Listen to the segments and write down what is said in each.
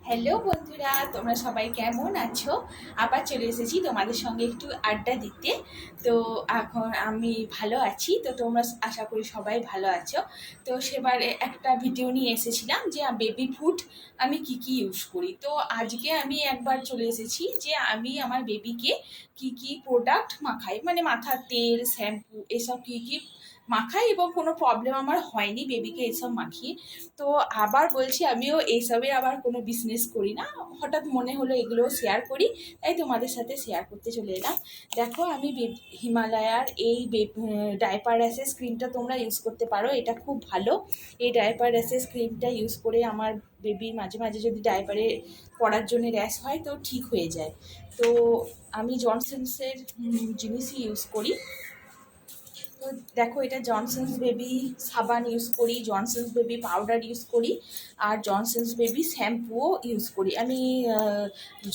Hello বন্ধুরা, তোমরা সবাই কেমন আছো? আবার চলে এসেছি তোমাদের সঙ্গে একটু আড্ডা দিতে। তো এখন আমি ভালো আছি, তো তোমরা আশা করি সবাই ভালো আছো। তো সেবারে একটা ভিডিও নিয়ে এসেছিলাম যে বেবি ফুড আমি কি কি ইউজ করি। তো আজকে আমি একবার চলে এসেছি যে আমি আমার বেবিকে কি কি প্রোডাক্ট মাখাই, মানে মাথার তেল, শ্যাম্পু, এসব কি কি মাখাই এবং কোনো প্রবলেম আমার হয়নি বেবিকে এসব মাখিয়ে। তো আবার বলছি, আমিও এইসবের আবার কোনো বিজনেস করি না, হঠাৎ মনে হলো এগুলোও শেয়ার করি, তাই তোমাদের সাথে শেয়ার করতে চলে এলাম। দেখো, আমি হিমালয়ার এই ডাইপার র্যাশেস ক্রিমটা তোমরা ইউজ করতে পারো, এটা খুব ভালো। এই ডাইপার র্যাশেস ক্রিমটা ইউজ করে আমার বেবির মাঝে মাঝে যদি ডাইপারে পড়ার জন্য র্যাশ হয় তো ঠিক হয়ে যায়। তো আমি জনসন্সের জিনিসই ইউজ করি। তো দেখো, এটা জনসন্স বেবি সাবান ইউজ করি, জনসন্স বেবি পাউডার ইউজ করি, আর জনসন্স বেবি শ্যাম্পুও ইউজ করি। আমি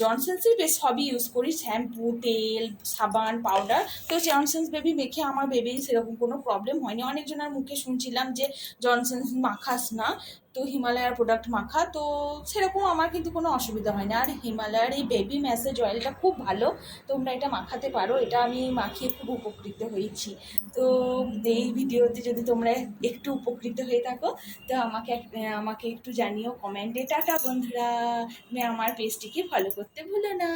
জনসন্সের বেশ সবই ইউজ করি, শ্যাম্পু, তেল, সাবান, পাউডার। তো জনসন্স বেবি মেখে আমার বেবির সেরকম কোনো প্রবলেম হয়নি। অনেকজনের মুখে শুনছিলাম যে জনসন্স মাখাস না, তো হিমালয়ার প্রোডাক্ট মাখা, তো সেরকম আমার কিন্তু কোনো অসুবিধা হয় না। আর হিমালয়ার এই বেবি ম্যাসেজ অয়েলটা খুব ভালো, তোমরা এটা মাখাতে পারো, এটা আমি মাখিয়ে খুব উপকৃত হয়েছি। তো এই ভিডিওতে যদি তোমরা একটু উপকৃত হয়ে থাকো তো আমাকে একটু জানিও কমেন্টে। টাটা বন্ধুরা, আমার পেজটিকে ফলো করতে ভুলো না।